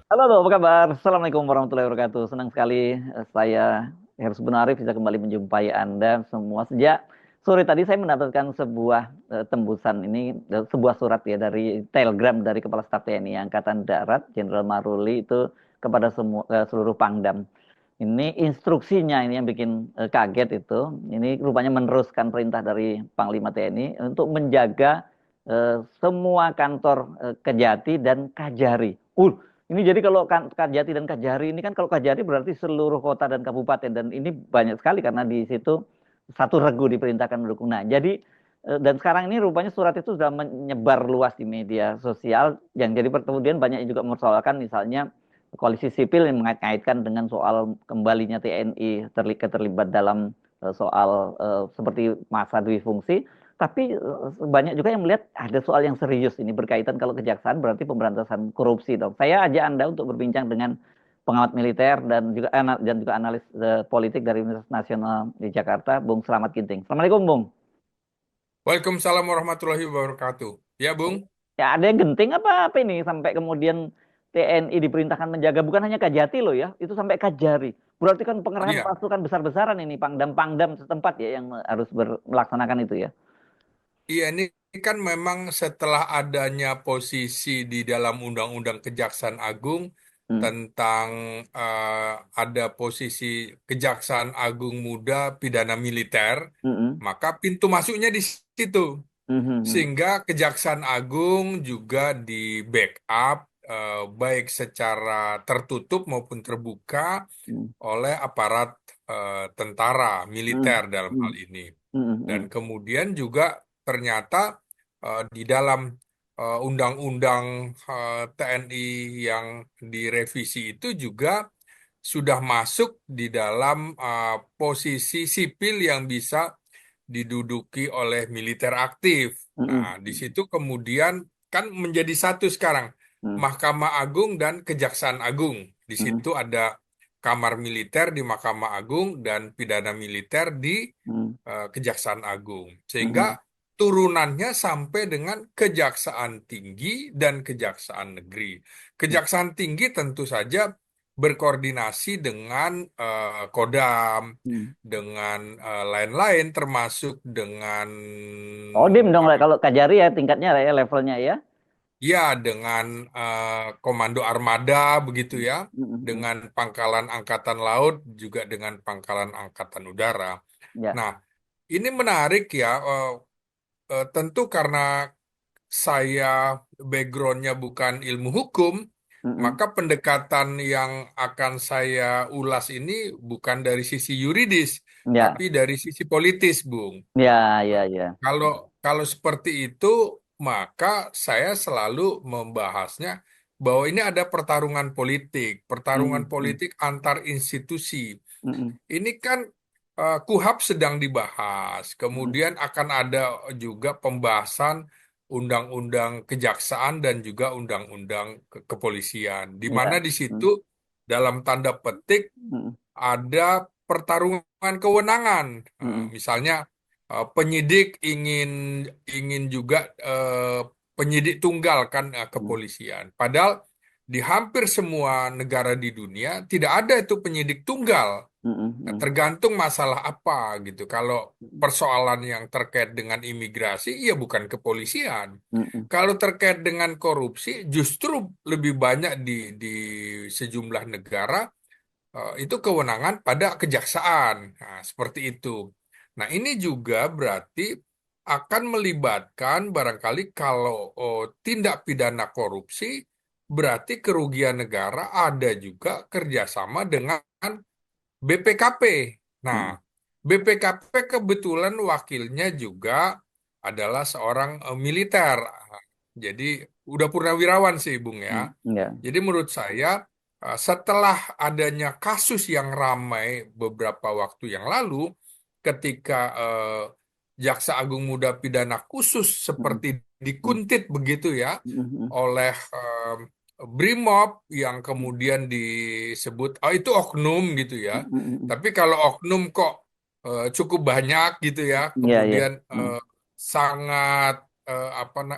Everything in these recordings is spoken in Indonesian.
Halo, halo, apa kabar? Assalamualaikum warahmatullahi wabarakatuh. Senang sekali saya Heru Arif bisa kembali menjumpai Anda semua. Sejak sore tadi saya mendapatkan sebuah tembusan ini, sebuah surat ya dari telegram dari Kepala Staf TNI Angkatan Darat, Jenderal Maruli itu kepada seluruh Pangdam. Ini instruksinya ini yang bikin kaget itu. Ini rupanya meneruskan perintah dari Panglima TNI untuk menjaga semua kantor Kejati dan Kajari. Ini jadi kalau Kajati dan Kajari ini kan kalau Kajari berarti seluruh kota dan kabupaten dan ini banyak sekali karena di situ satu regu diperintahkan mendukung. Nah, jadi dan sekarang ini rupanya surat itu sudah menyebar luas di media sosial yang jadi kemudian banyak juga mempersoalkan misalnya koalisi sipil yang mengait-ngaitkan dengan soal kembalinya TNI terlibat dalam soal seperti masa dui fungsi. Tapi banyak juga yang melihat ada soal yang serius ini berkaitan kalau kejaksaan berarti pemberantasan korupsi dong. Saya ajak Anda untuk berbincang dengan pengamat militer dan juga analis politik dari Universitas Nasional di Jakarta, Bung Slamet Ginting. Assalamualaikum, Bung. Waalaikumsalam warahmatullahi wabarakatuh. Ya, Bung. Ya ada yang genting apa ini sampai kemudian TNI diperintahkan menjaga bukan hanya Kajati loh ya, itu sampai Kajari. Berarti kan pengerahan Iya, pasukan besar-besaran ini pangdam-pangdam setempat ya yang harus melaksanakan itu ya. iya ini kan memang setelah adanya posisi di dalam Undang-Undang Kejaksaan Agung Hmm. tentang eh, ada posisi Kejaksaan Agung Muda pidana militer, Hmm. Hmm. maka pintu masuknya di situ. Hmm. Hmm. Hmm. Sehingga Kejaksaan Agung juga di backup baik secara tertutup maupun terbuka Hmm. oleh aparat tentara Hmm. militer dalam Hmm. hal ini. Hmm. Dan Hmm. kemudian juga ternyata di dalam undang-undang TNI yang direvisi itu juga sudah masuk di dalam posisi sipil yang bisa diduduki oleh militer aktif. Hmm. Nah, di situ kemudian kan menjadi satu sekarang, Hmm. Mahkamah Agung dan Kejaksaan Agung. Di Hmm. situ ada Kamar Militer di Mahkamah Agung dan pidana militer di Hmm. Kejaksaan Agung. Hmm. Sehingga Hmm. turunannya sampai dengan Kejaksaan Tinggi dan Kejaksaan Negeri. Kejaksaan Tinggi tentu saja berkoordinasi dengan Kodam, Hmm. dengan lain-lain, termasuk dengan Oh, dim dong uh, kalau Kajari ya tingkatnya ya levelnya ya. ya dengan Komando Armada begitu ya, Hmm. Hmm. Hmm. dengan Pangkalan Angkatan Laut juga dengan Pangkalan Angkatan Udara. Ya. Nah, ini menarik ya, tentu karena saya backgroundnya bukan ilmu hukum, Hmm. Hmm. maka pendekatan yang akan saya ulas ini bukan dari sisi yuridis, Ya. tapi dari sisi politis, Bung. Ya, ya, ya. Kalau kalau seperti itu, maka saya selalu membahasnya bahwa ini ada Hmm. pertarungan Hmm. politik antar institusi. Hmm. Ini kan KUHP sedang dibahas, Hmm. kemudian akan ada juga pembahasan undang-undang kejaksaan dan juga undang-undang kepolisian, di mana Ya. di Hmm. situ dalam tanda petik Hmm. ada pertarungan kewenangan. Hmm. Misalnya penyidik ingin ingin juga penyidik tunggal kan Hmm. kepolisian. Padahal di hampir semua negara di dunia tidak ada itu penyidik tunggal. Hmm. Nah, Hmm. tergantung masalah apa gitu. Kalau persoalan yang terkait dengan imigrasi, ya bukan kepolisian. Hmm. Kalau terkait dengan korupsi, justru lebih banyak di sejumlah negara itu kewenangan pada kejaksaan. Nah, seperti itu. Nah, ini juga berarti akan melibatkan barangkali kalau tindak pidana korupsi, berarti kerugian negara ada juga kerjasama dengan BPKP. Nah, Hmm. BPKP kebetulan wakilnya juga adalah seorang militer. Jadi udah purnawirawan sih, Bung ya. Hmm. Ya. Jadi menurut saya setelah adanya kasus yang ramai beberapa waktu yang lalu, ketika Jaksa Agung Muda Pidana Khusus Hmm. seperti Hmm. dikuntit begitu ya Hmm. oleh BRIMOB yang kemudian disebut, oh itu oknum gitu ya. Mm, mm, mm. Tapi kalau oknum kok cukup banyak gitu ya, Iya, iya. kemudian Mm, sangat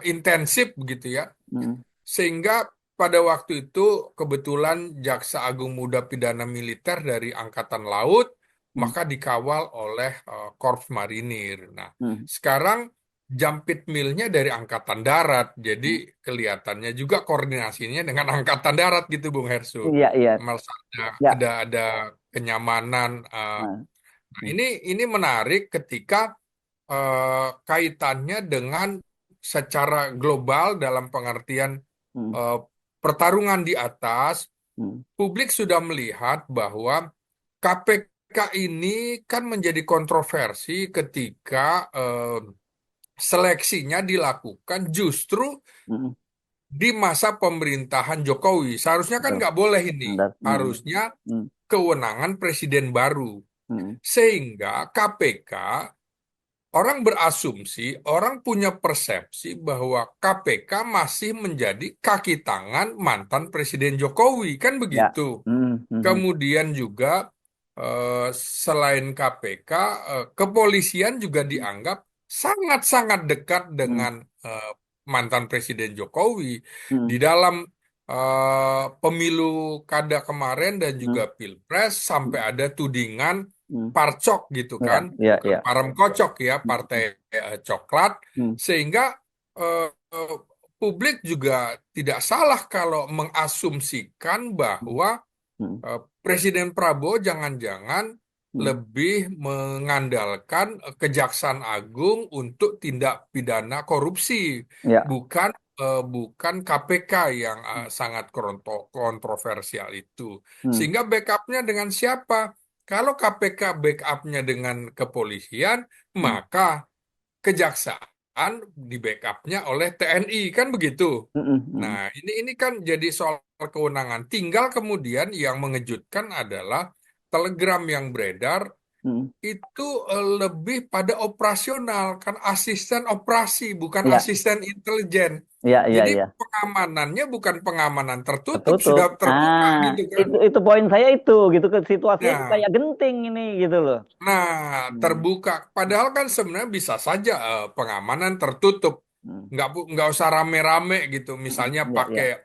intensif begitu ya. mm, Sehingga pada waktu itu kebetulan Jaksa Agung Muda Pidana Militer dari Angkatan Laut mm, maka dikawal oleh Korps Marinir. Nah, mm. sekarang Jampit Milnya dari Angkatan Darat, jadi Mm. kelihatannya juga koordinasinya dengan Angkatan Darat gitu, Bung Hersu. Iya, iya. Merasa Ya. ada kenyamanan. Mm, Nah, mm, ini menarik ketika kaitannya dengan secara global dalam pengertian mm, eh, pertarungan di atas, mm. publik sudah melihat bahwa KPK ini kan menjadi kontroversi ketika seleksinya dilakukan justru Mm. di masa pemerintahan Jokowi. Seharusnya kan Betul. nggak boleh ini. Benar. Mm, Harusnya mm, kewenangan presiden baru. mm. Sehingga KPK, orang berasumsi, orang punya persepsi bahwa KPK masih menjadi kaki tangan mantan Presiden Jokowi, kan Ya. begitu. Mm, mm, mm. Kemudian juga eh, selain KPK, kepolisian juga dianggap sangat-sangat dekat Mm, dengan eh, mantan Presiden Jokowi. Di mm, dalam pemilu kada kemarin dan juga mm, Pilpres sampai mm, ada tudingan mm. parcok gitu kan, Ya, ya, bukan ya. parem kocok ya, partai Mm, coklat, mm, sehingga eh, eh, publik juga tidak salah kalau mengasumsikan mm, bahwa mm, Presiden Prabowo jangan-jangan mm. lebih mengandalkan Kejaksaan Agung untuk tindak pidana korupsi, Ya. bukan KPK yang sangat kontroversial itu. Mm, Sehingga backupnya dengan siapa? Kalau KPK backupnya dengan kepolisian, mm, maka kejaksaan di backupnya oleh TNI, kan begitu. mm, Nah, mm, ini kan jadi soal kewenangan. Tinggal kemudian yang mengejutkan adalah telegram yang beredar mm. itu lebih pada operasional, kan asisten operasi, bukan Ya, asisten intelijen. ya, ya, Jadi ya. pengamanannya bukan pengamanan tertutup, Tertutup. sudah terbuka Ah, gitu kan. itu poin saya itu gitu ke situasinya kok Nah, kayak genting ini gitu loh. nah, Hmm, terbuka. Padahal kan sebenarnya bisa saja pengamanan tertutup. hmm, Nggak usah rame-rame gitu. hmm. Misalnya Ya, pakai ya.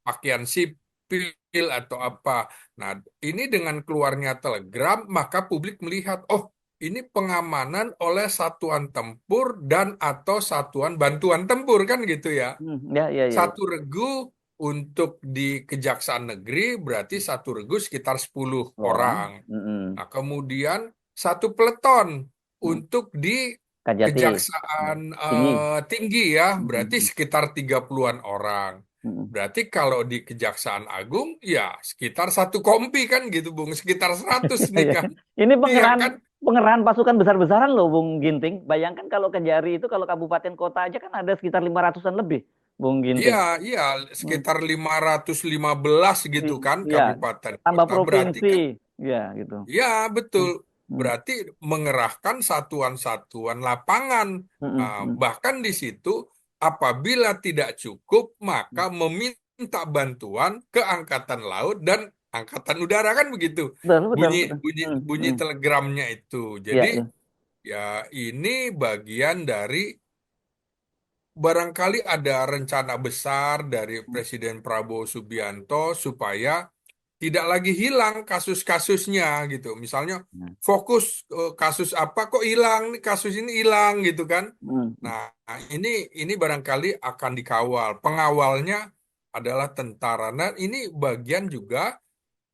pakaian sipil atau apa. Nah, ini dengan keluarnya telegram, maka publik melihat, oh, ini pengamanan oleh satuan tempur dan atau satuan bantuan tempur kan gitu ya. Ya, ya, ya, ya. Satu regu untuk di Kejaksaan Negeri berarti satu regu sekitar 10 Dua orang. orang. Hmm, Nah, kemudian satu peleton hmm. untuk di Kajati. Kejaksaan Hmm. Tinggi. Tinggi ya, Hmm, berarti hmm, sekitar 30-an orang. hmm. Berarti kalau di Kejaksaan Agung ya sekitar satu kompi kan gitu, Bung, sekitar 100 Iya, nih iya. kan. Ini Iya kan? pengerahan pasukan besar-besaran loh, Bung Ginting. Bayangkan kalau Kejari itu kalau kabupaten kota aja kan ada sekitar 500-an lebih, Bung Iya, Ginting. iya Hmm. sekitar 515 gitu kan Iya, kabupaten tambah kota. Berarti provinsi, kan ya gitu. ya, betul. Hmm, hmm, Berarti mengerahkan satuan-satuan lapangan. hmm, Nah, hmm. bahkan di situ, apabila tidak cukup, maka meminta bantuan ke Angkatan Laut dan Angkatan Udara, kan begitu. Betul, betul, Bunyi betul. bunyi Hmm, bunyi hmm. telegramnya itu. Jadi, Ya, ya. ya ini bagian dari barangkali ada rencana besar dari Presiden Prabowo Subianto supaya tidak lagi hilang kasus-kasusnya gitu. Misalnya Hmm, fokus kasus apa kok hilang, nih kasus ini hilang gitu kan. hmm, Nah, ini barangkali akan dikawal. Pengawalnya adalah tentara. Nah, ini bagian juga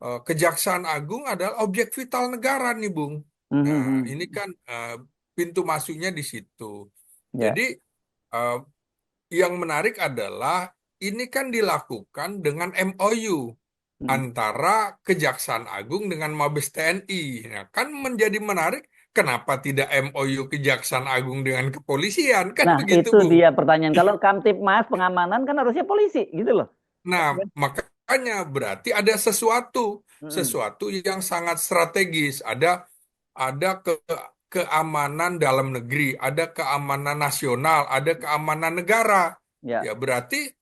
Kejaksaan Agung adalah objek vital negara nih, Bung. hmm, Nah, hmm, ini hmm. kan pintu masuknya di situ. Ya. Jadi eh, yang menarik adalah ini kan dilakukan dengan MOU Hmm. antara Kejaksaan Agung dengan Mabes TNI. Nah, kan menjadi menarik, kenapa tidak MOU Kejaksaan Agung dengan kepolisian? Kan Nah, begitu, itu Bung. dia pertanyaan. Kalau Kamtipmas pengamanan kan harusnya polisi, gitu loh. Nah, makanya berarti ada sesuatu, Hmm. sesuatu yang sangat strategis. Ada keamanan dalam negeri, ada keamanan nasional, ada keamanan negara. Ya. Ya, berarti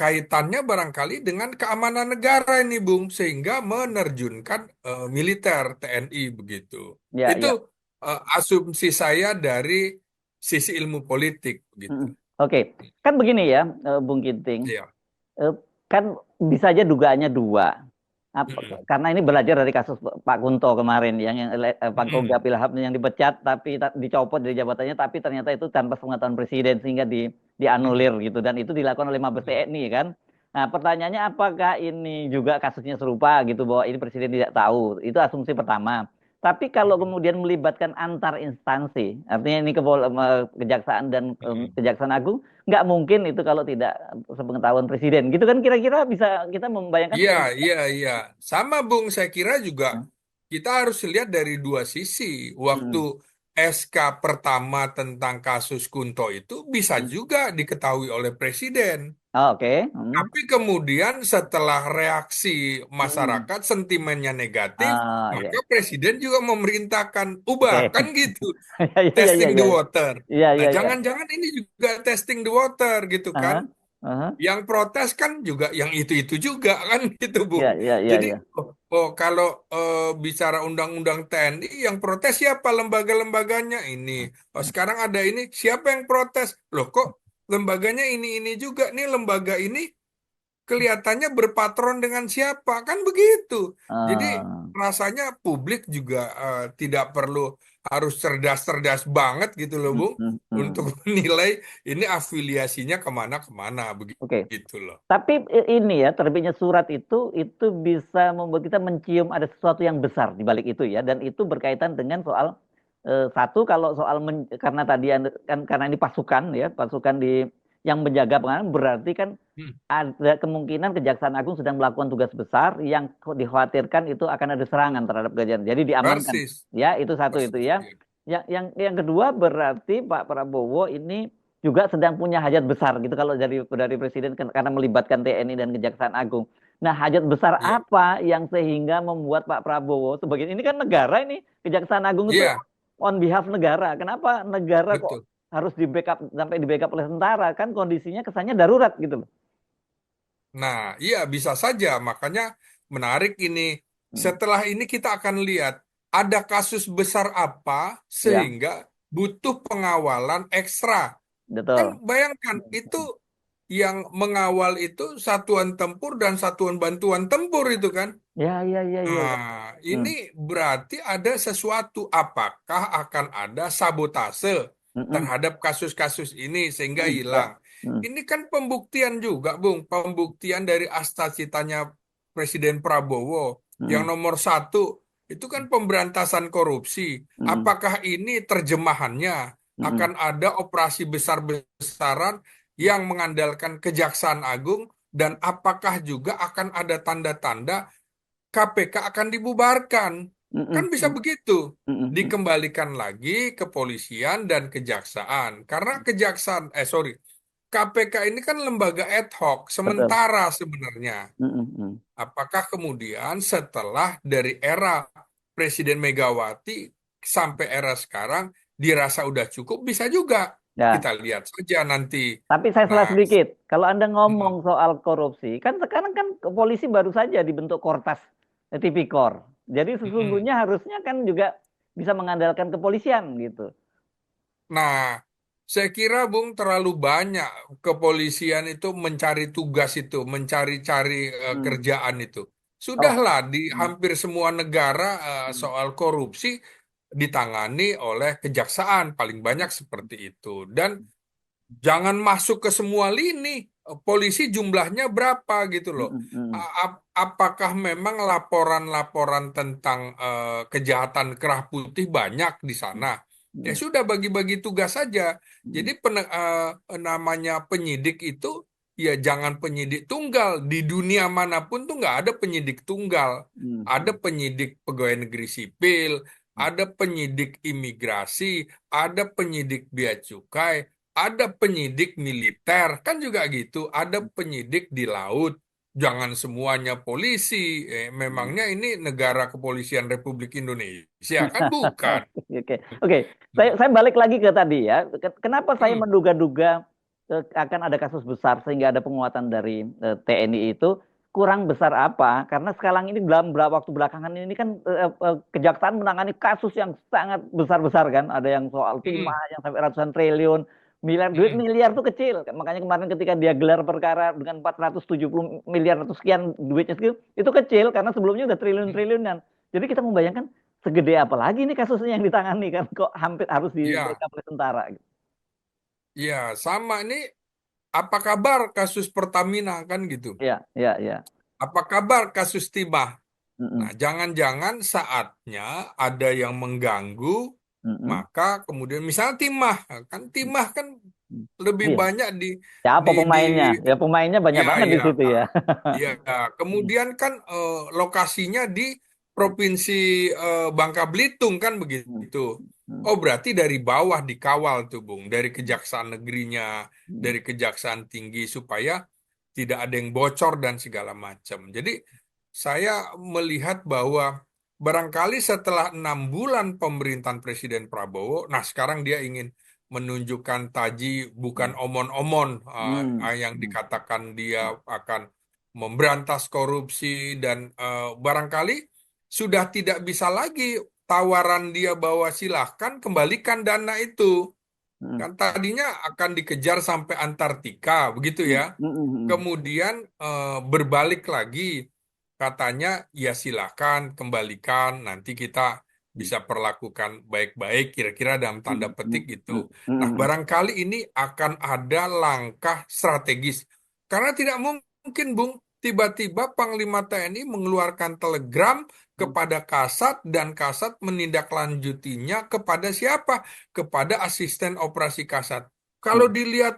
kaitannya barangkali dengan keamanan negara ini, Bung, sehingga menerjunkan militer TNI begitu. Ya, Itu ya. asumsi saya dari sisi ilmu politik begitu. Mm. Oke, kan begini ya, Bung Ginting. Iya. Eh, kan bisa aja dugaannya dua. Mm-mm. Karena ini belajar dari kasus Pak Kunto kemarin yang Pak Koga Mm-mm. Pilham yang dipecat tapi dicopot dari jabatannya tapi ternyata itu tanpa pengetahuan presiden sehingga dianulir Mm-mm. gitu dan itu dilakukan oleh Mabes Mm-mm. TNI kan. Nah, pertanyaannya apakah ini juga kasusnya serupa gitu bahwa ini presiden tidak tahu? Itu asumsi pertama. Tapi kalau Mm-mm. kemudian melibatkan antar instansi, artinya ini kejaksaan dan Mm-mm. Kejaksaan Agung, nggak mungkin itu kalau tidak sepengetahuan presiden. Gitu kan kira-kira bisa kita membayangkan Iya, seperti itu. iya, iya. Sama, Bung. Saya kira juga Hmm, kita harus lihat dari dua sisi. Waktu hmm, SK pertama tentang kasus Kunto itu bisa hmm. juga diketahui oleh presiden. Oh, oke. Hmm, Tapi kemudian setelah reaksi hmm. masyarakat sentimennya negatif, Ah, maka ya. presiden juga memerintahkan ubah, Oke. kan gitu. Ya, ya, ya, ya, Testing the ya. water. Ya, Nah, ya, ya. jangan-jangan ini juga testing the water gitu kan. Aha, aha. Yang protes kan juga yang itu-itu juga kan gitu, Bung. Ya, ya, ya, Jadi, ya. kalau bicara undang-undang TNI, yang protes siapa lembaga-lembaganya ini? Oh, sekarang ada ini, siapa yang protes? Loh, kok lembaganya ini juga nih, lembaga ini kelihatannya berpatron dengan siapa, kan begitu. Jadi Ah, rasanya publik juga tidak perlu harus cerdas-cerdas banget gitu loh, hmm, Bung, hmm, untuk hmm. menilai ini afiliasinya kemana-kemana Oke. begitu loh. Tapi ini ya, terbitnya surat itu bisa membuat kita mencium ada sesuatu yang besar di balik itu ya, dan itu berkaitan dengan soal satu kalau soal karena tadi kan karena ini pasukan ya, pasukan yang menjaga pengamanan berarti kan Hmm, ada kemungkinan Kejaksaan Agung sedang melakukan tugas besar yang dikhawatirkan itu akan ada serangan terhadap kejaksaan. Jadi diamankan. persis, Ya, itu satu itu persis. ya. Iya. Yang kedua berarti Pak Prabowo ini juga sedang punya hajat besar gitu kalau dari presiden karena melibatkan TNI dan Kejaksaan Agung. Nah, hajat besar Iya, apa yang sehingga membuat Pak Prabowo sebagai ini kan negara ini Kejaksaan Agung itu iya, on behalf negara. Kenapa negara kok betul. harus di backup sampai di backup oleh tentara? Kan kondisinya kesannya darurat gitu loh. Nah, iya bisa saja. Makanya menarik ini. Hmm. Setelah ini kita akan lihat ada kasus besar apa Ya, sehingga butuh pengawalan ekstra. Kan betul. bayangkan itu yang mengawal itu satuan tempur dan satuan bantuan tempur itu kan. Ya, ya, ya, ya, ya. Nah, ini Hmm. berarti ada sesuatu. Apakah akan ada sabotase Mm-mm. terhadap kasus-kasus ini sehingga Hmm. hilang? Ya. Hmm. Ini kan pembuktian juga, Bung. Pembuktian dari cita-citanya Presiden Prabowo. Yang Hmm. nomor satu, itu kan pemberantasan korupsi. Hmm. Apakah ini terjemahannya Hmm. akan ada operasi besar-besaran yang mengandalkan Kejaksaan Agung? Dan apakah juga akan ada tanda-tanda KPK akan dibubarkan? Kan Mm-mm. bisa begitu. Mm-mm. Mm-mm. Dikembalikan lagi kepolisian dan kejaksaan. Karena kejaksaan, sorry, KPK ini kan lembaga ad hoc, Betul. sementara sebenarnya. Mm-mm. Apakah kemudian setelah dari era Presiden Megawati sampai era sekarang dirasa udah cukup, bisa juga. Kita Ya, lihat saja nanti. tapi saya salah Nah, sedikit. Kalau Anda ngomong mm, soal korupsi, kan sekarang kan polisi baru saja dibentuk Kortas Tipikor. Jadi mm-mm. sesungguhnya harusnya kan juga bisa mengandalkan kepolisian gitu. Nah, saya kira Bung terlalu banyak kepolisian itu mencari tugas itu, mencari-cari Hmm. kerjaan itu. Oh. Sudahlah di Hmm. hampir semua negara Hmm. soal korupsi ditangani oleh kejaksaan, paling banyak seperti itu. Dan jangan masuk ke semua lini. Polisi jumlahnya berapa gitu loh. Hmm. Hmm. Apakah memang laporan-laporan tentang kejahatan kerah putih banyak di sana? Ya Hmm. sudah bagi-bagi tugas saja. Hmm. Jadi namanya penyidik itu ya jangan penyidik tunggal. Di dunia manapun tuh nggak ada penyidik tunggal. Hmm. Ada Hmm. penyidik pegawai negeri sipil, ada penyidik imigrasi, ada penyidik bea cukai, ada penyidik militer, kan juga gitu. Ada penyidik di laut. Jangan semuanya polisi. Hmm. Memangnya ini negara kepolisian Republik Indonesia kan bukan. Oke, oke. Saya balik lagi ke tadi ya. Kenapa saya Hmm, menduga-duga akan ada kasus besar sehingga ada penguatan dari TNI itu kurang besar apa? Karena sekarang ini dalam beberapa waktu belakangan ini kan kejaksaan menangani kasus yang sangat besar-besar kan. Ada yang soal timah Mm-mm. yang sampai ratusan triliun, miliar duit Mm-mm. miliar tuh kecil. Makanya kemarin ketika dia gelar perkara dengan 470 miliar atau sekian duitnya segitu, itu kecil karena sebelumnya udah Mm. triliun-triliunan. Jadi kita membayangkan segede apa lagi nih kasusnya yang ditangani kan kok hampir harus Ya, dibackup oleh tentara gitu. ya sama ini apa kabar kasus Pertamina kan gitu. Iya, iya, iya. Apa kabar kasus Timah? Nah, Mm-mm, jangan-jangan saatnya ada yang mengganggu, mm-mm, maka kemudian misalnya timah kan mm. lebih Iya. banyak Siapa di di pemainnya? Ya pemainnya banyak ya banget di ya situ ya. ya. Mm, Kemudian kan lokasinya di provinsi Bangka Belitung kan mm, begitu. mm, Oh, berarti dari bawah dikawal tuh, Bung, dari Kejaksaan Negerinya, mm, dari Kejaksaan Tinggi supaya tidak ada yang bocor dan segala macam. Jadi saya melihat bahwa barangkali setelah 6 bulan pemerintahan Presiden Prabowo, nah sekarang dia ingin menunjukkan taji bukan mm, omon-omon mm, yang mm, dikatakan dia akan memberantas korupsi dan barangkali sudah tidak bisa lagi tawaran dia bahwa silahkan kembalikan dana itu. mm, Kan tadinya akan dikejar sampai Antartika, begitu mm, ya. mm, mm, Kemudian berbalik lagi, katanya ya silakan kembalikan, nanti kita mm, bisa perlakukan baik-baik, kira-kira dalam tanda mm, petik mm, gitu. mm, Nah, mm, barangkali ini akan ada langkah strategis. Karena tidak mungkin, Bung, tiba-tiba Panglima TNI mengeluarkan telegram mm, kepada Kasat dan Kasat menindaklanjutinya kepada siapa? Kepada asisten operasi Kasat. Kalau mm, dilihat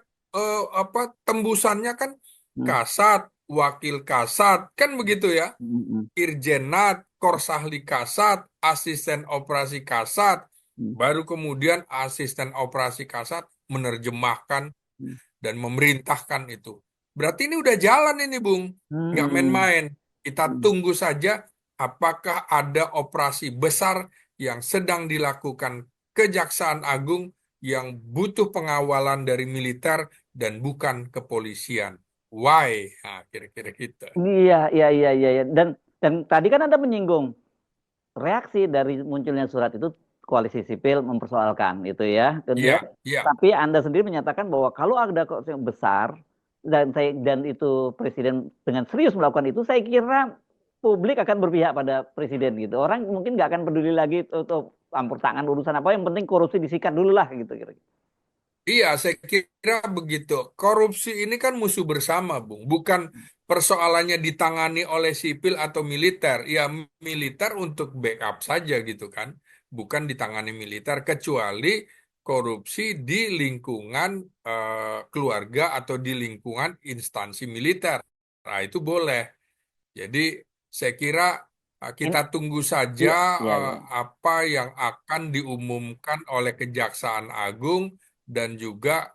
apa tembusannya kan mm, Kasat, Wakil Kasat, kan begitu ya. mm, Irjenat, Korsahli Kasat, Asisten Operasi Kasat, mm, baru kemudian Asisten Operasi Kasat menerjemahkan mm, dan memerintahkan itu. Berarti ini udah jalan ini, Bung. Nggak mm, main-main. Kita mm. tunggu saja apakah ada operasi besar yang sedang dilakukan Kejaksaan Agung yang butuh pengawalan dari militer dan bukan kepolisian. Why? Nah, kira-kira gitu. Iya, iya, iya, iya, iya. Dan tadi kan Anda menyinggung reaksi dari munculnya surat itu koalisi sipil mempersoalkan itu ya. Kemudian Iya, iya, tapi Anda sendiri menyatakan bahwa kalau ada kok yang besar dan itu presiden dengan serius melakukan itu, saya kira publik akan berpihak pada presiden gitu. Orang mungkin nggak akan peduli lagi untuk campur tangan urusan apa, yang penting korupsi disikat dulu lah gitu kira. iya, saya kira begitu. Korupsi ini kan musuh bersama, Bung. Bukan persoalannya ditangani oleh sipil atau militer. Ya, militer untuk backup saja gitu kan. Bukan ditangani militer, kecuali korupsi di lingkungan keluarga atau di lingkungan instansi militer. Nah, itu boleh. Jadi saya kira Ini kita tunggu saja iya, iya, iya. apa yang akan diumumkan oleh Kejaksaan Agung dan juga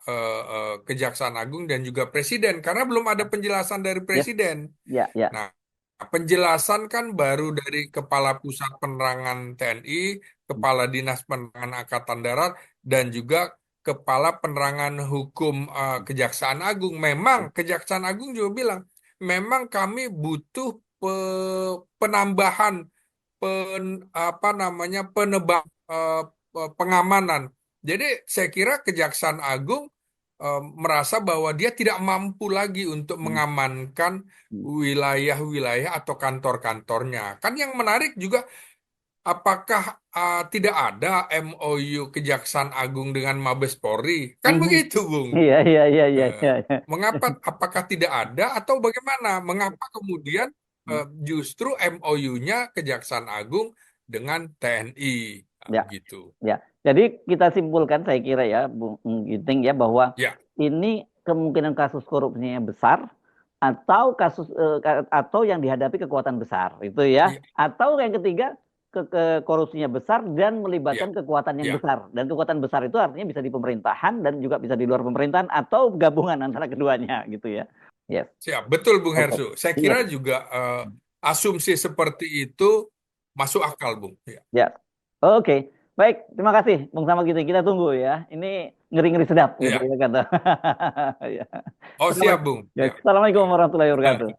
Kejaksaan Agung dan juga Presiden karena belum ada penjelasan dari Yes, Presiden. ya, ya. Nah, penjelasan kan baru dari Kepala Pusat Penerangan TNI, Kepala Dinas Penerangan Angkatan Darat, dan juga Kepala Penerangan Hukum Kejaksaan Agung. Memang Kejaksaan Agung juga bilang, memang kami butuh penambahan apa namanya pengamanan. Jadi saya kira Kejaksaan Agung merasa bahwa dia tidak mampu lagi untuk mengamankan wilayah-wilayah atau kantor-kantornya. Kan yang menarik juga, apakah tidak ada MOU Kejaksaan Agung dengan Mabes Polri? Kan Mhm. begitu, Bung. Iya, iya, iya, iya, Eh, iya, iya. Mengapa? Apakah tidak ada atau bagaimana? Mengapa kemudian justru MOU-nya Kejaksaan Agung dengan TNI? Nah, Ya, begitu. ya. Jadi kita simpulkan saya kira ya, Bung Giting ya bahwa Ya, ini kemungkinan kasus korupsinya besar atau atau yang dihadapi kekuatan besar itu ya. ya, Atau yang ketiga korupsinya besar dan ya, melibatkan kekuatan yang ya. besar. Dan kekuatan besar itu artinya bisa di pemerintahan dan juga bisa di luar pemerintahan atau gabungan antara keduanya gitu ya. Yes. Siap, betul Bung Oke. Hersu. Saya Iya. kira juga asumsi seperti itu masuk akal, Bung. Ya. Ya. Oke. Baik, terima kasih Bung Samad gitu. Kita tunggu ya. Ini ngeri-ngeri sedap gitu Iya. ya kata. Ya. Oh, siap, Bung. Ya, Siap. Assalamualaikum warahmatullahi wabarakatuh.